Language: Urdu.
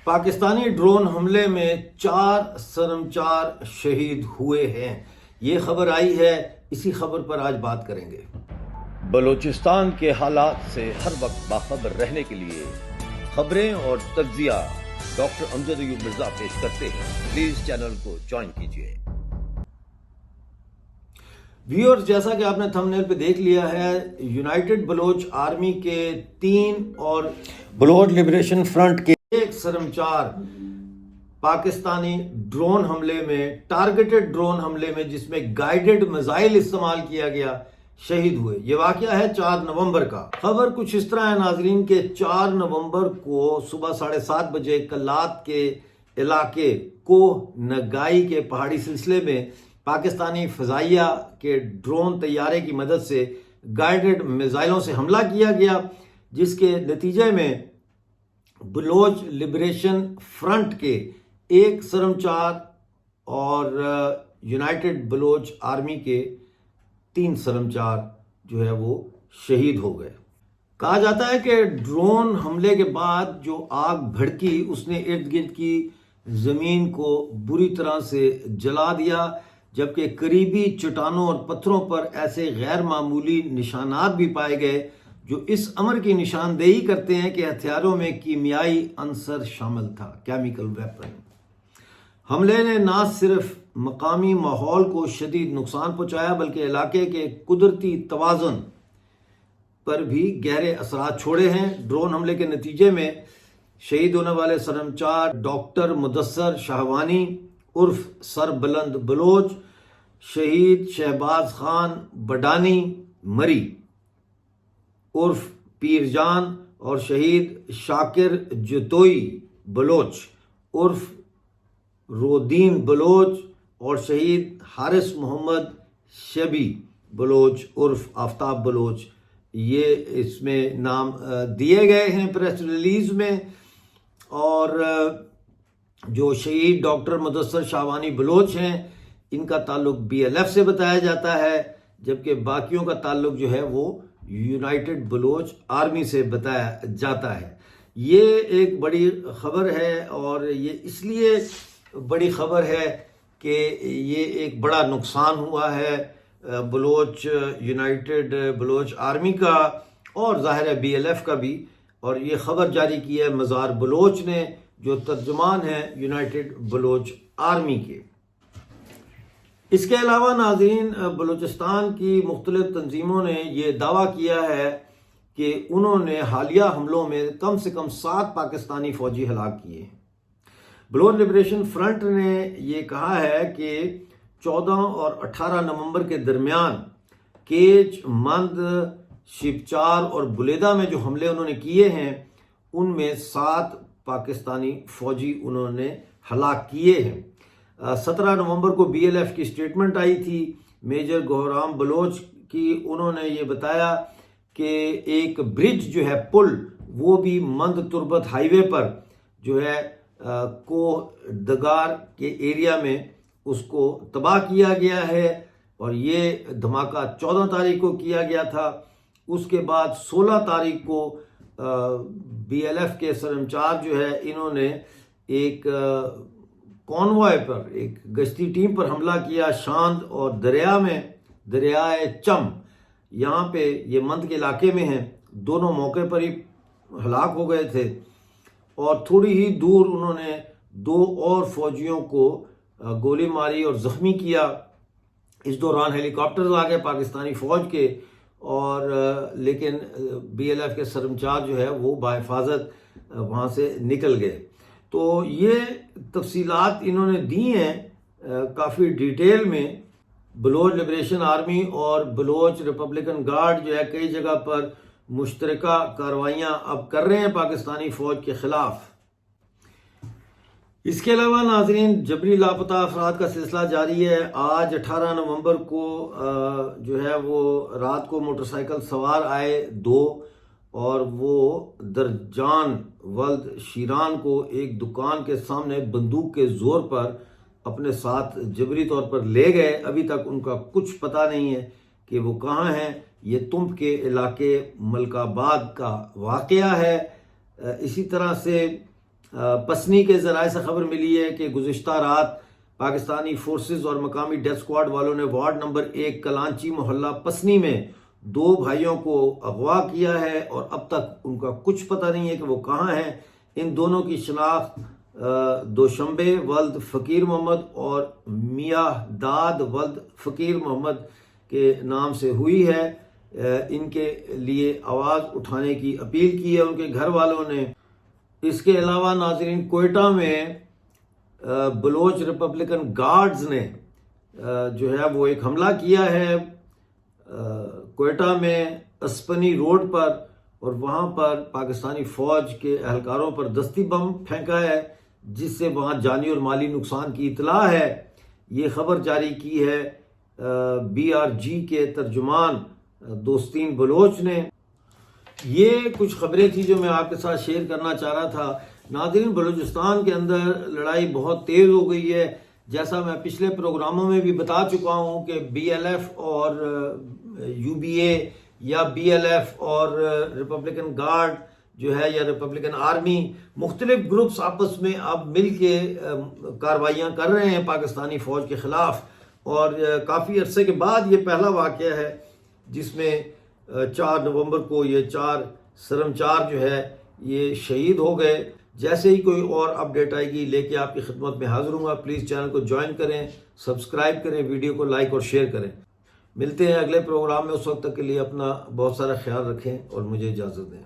پاکستانی ڈرون حملے میں 4 سرمچار شہید ہوئے ہیں۔ یہ خبر آئی ہے، اسی خبر پر آج بات کریں گے۔ بلوچستان کے حالات سے ہر وقت باخبر رہنے کے لیے خبریں اور تجزیہ ڈاکٹر امجد ایوب مرزا پیش کرتے ہیں۔ پلیز چینل کو جوائن کیجیے۔ ویورز، جیسا کہ آپ نے تھمبنیل پہ دیکھ لیا ہے، یونائٹڈ بلوچ آرمی کے 3 اور بلوچ لبریشن فرنٹ کے 1 سرمچار پاکستانی ڈرون حملے میں، ٹارگیٹڈ ڈرون حملے میں جس میں گائیڈڈ میزائل استعمال کیا گیا، شہید ہوئے۔ یہ واقعہ ہے 4 نومبر کا۔ خبر کچھ اس طرح ہے ناظرین کہ 4 نومبر کو صبح 7:30 بجے کلات کے علاقے کوہ نگائی کے پہاڑی سلسلے میں پاکستانی فضائیہ کے ڈرون طیارے کی مدد سے گائیڈڈ میزائلوں سے حملہ کیا گیا، جس کے نتیجے میں بلوچ لبریشن فرنٹ کے 1 سرمچار اور یونائٹڈ بلوچ آرمی کے 3 سرمچار جو ہے وہ شہید ہو گئے۔ کہا جاتا ہے کہ ڈرون حملے کے بعد جو آگ بھڑکی اس نے ارد گرد کی زمین کو بری طرح سے جلا دیا، جبکہ قریبی چٹانوں اور پتھروں پر ایسے غیر معمولی نشانات بھی پائے گئے جو اس امر کی نشاندہی کرتے ہیں کہ ہتھیاروں میں کیمیائی عنصر شامل تھا، کیمیکل ویپن۔ حملے نے نہ صرف مقامی ماحول کو شدید نقصان پہنچایا بلکہ علاقے کے قدرتی توازن پر بھی گہرے اثرات چھوڑے ہیں۔ ڈرون حملے کے نتیجے میں شہید ہونے والے سرمچار ڈاکٹر مدثر شاہوانی عرف سربلند بلوچ، شہید شہباز خان بڈانی مری عرف پیر جان، اور شہید شاکر جتوئی بلوچ عرف رودین بلوچ، اور شہید حارث محمد شبی بلوچ عرف آفتاب بلوچ، یہ اس میں نام دیے گئے ہیں پریس ریلیز میں۔ اور جو شہید ڈاکٹر مدثر شاہوانی بلوچ ہیں، ان کا تعلق BLF سے بتایا جاتا ہے، جبکہ باقیوں کا تعلق جو ہے وہ یونائٹڈ بلوچ آرمی سے بتایا جاتا ہے۔ یہ ایک بڑی خبر ہے، اور یہ اس لیے بڑی خبر ہے کہ یہ ایک بڑا نقصان ہوا ہے بلوچ یونائٹڈ بلوچ آرمی کا، اور ظاہر ہے BLF کا بھی۔ اور یہ خبر جاری کی ہے مزار بلوچ نے، جو ترجمان ہے یونائٹڈ بلوچ آرمی کے۔ اس کے علاوہ ناظرین، بلوچستان کی مختلف تنظیموں نے یہ دعویٰ کیا ہے کہ انہوں نے حالیہ حملوں میں کم سے کم 7 پاکستانی فوجی ہلاک کیے ہیں۔ بلوچ لبریشن فرنٹ نے یہ کہا ہے کہ 14 اور 18 نومبر کے درمیان کیچ، مند، شپچار اور بلیدہ میں جو حملے انہوں نے کیے ہیں، ان میں 7 پاکستانی فوجی انہوں نے ہلاک کیے ہیں۔ 17 نومبر کو BLF کی سٹیٹمنٹ آئی تھی میجر گہرام بلوچ کی۔ انہوں نے یہ بتایا کہ ایک برج جو ہے، پل، وہ بھی مند تربت ہائی وے پر جو ہے کوہ دگار کے ایریا میں اس کو تباہ کیا گیا ہے، اور یہ دھماکہ 14 تاریخ کو کیا گیا تھا۔ اس کے بعد 16 تاریخ کو BLF کے سرمچار جو ہے، انہوں نے ایک کانوائے پر، ایک گشتی ٹیم پر حملہ کیا شاند اور دریائے چم، یہاں پہ یہ مند کے علاقے میں ہیں۔ دونوں موقع پر ہی ہلاک ہو گئے تھے، اور تھوڑی ہی دور انہوں نے 2 اور فوجیوں کو گولی ماری اور زخمی کیا۔ اس دوران ہیلی کاپٹرز آ گئے پاکستانی فوج کے، اور لیکن BLF کے سرمچار جو ہے وہ بحفاظت وہاں سے نکل گئے۔ تو یہ تفصیلات انہوں نے دی ہیں کافی ڈیٹیل میں۔ بلوچ لبریشن آرمی اور بلوچ ریپبلکن گارڈ جو ہے کئی جگہ پر مشترکہ کارروائیاں اب کر رہے ہیں پاکستانی فوج کے خلاف۔ اس کے علاوہ ناظرین، جبری لاپتہ افراد کا سلسلہ جاری ہے۔ آج 18 نومبر کو جو ہے وہ رات کو موٹر سائیکل سوار آئے 2، اور وہ درجان ولد شیران کو ایک دکان کے سامنے بندوق کے زور پر اپنے ساتھ جبری طور پر لے گئے۔ ابھی تک ان کا کچھ پتہ نہیں ہے کہ وہ کہاں ہیں۔ یہ تمب کے علاقے ملک آباد کا واقعہ ہے۔ اسی طرح سے پسنی کے ذرائع سے خبر ملی ہے کہ گزشتہ رات پاکستانی فورسز اور مقامی ڈیتھ اسکواڈ والوں نے وارڈ نمبر 1 کلانچی محلہ پسنی میں 2 بھائیوں کو اغوا کیا ہے اور اب تک ان کا کچھ پتہ نہیں ہے کہ وہ کہاں ہیں۔ ان دونوں کی شناخت دوشمبے ولد فقیر محمد اور میاں داد ولد فقیر محمد کے نام سے ہوئی ہے۔ ان کے لیے آواز اٹھانے کی اپیل کی ہے ان کے گھر والوں نے۔ اس کے علاوہ ناظرین، کوئٹہ میں بلوچ ریپبلکن گارڈز نے جو ہے وہ ایک حملہ کیا ہے کوئٹہ میں اسپنی روڈ پر، اور وہاں پر پاکستانی فوج کے اہلکاروں پر دستی بم پھینکا ہے، جس سے وہاں جانی اور مالی نقصان کی اطلاع ہے۔ یہ خبر جاری کی ہے BRG کے ترجمان دوستین بلوچ نے۔ یہ کچھ خبریں تھیں جو میں آپ کے ساتھ شیئر کرنا چاہ رہا تھا۔ ناظرین، بلوچستان کے اندر لڑائی بہت تیز ہو گئی ہے، جیسا میں پچھلے پروگراموں میں بھی بتا چکا ہوں کہ BLF اور UBA یا BLF اور ریپبلکن گارڈ جو ہے یا ریپبلکن آرمی، مختلف گروپس آپس میں اب مل کے کارروائیاں کر رہے ہیں پاکستانی فوج کے خلاف، اور کافی عرصے کے بعد یہ پہلا واقعہ ہے جس میں 4 نومبر کو یہ 4 سرمچار جو ہے یہ شہید ہو گئے۔ جیسے ہی کوئی اور اپڈیٹ آئے گی لے کے آپ کی خدمت میں حاضر ہوں گا۔ پلیز چینل کو جوائن کریں، سبسکرائب کریں، ویڈیو کو لائک اور شیئر کریں۔ ملتے ہیں اگلے پروگرام میں، اس وقت تک کے لیے اپنا بہت سارا خیال رکھیں اور مجھے اجازت دیں۔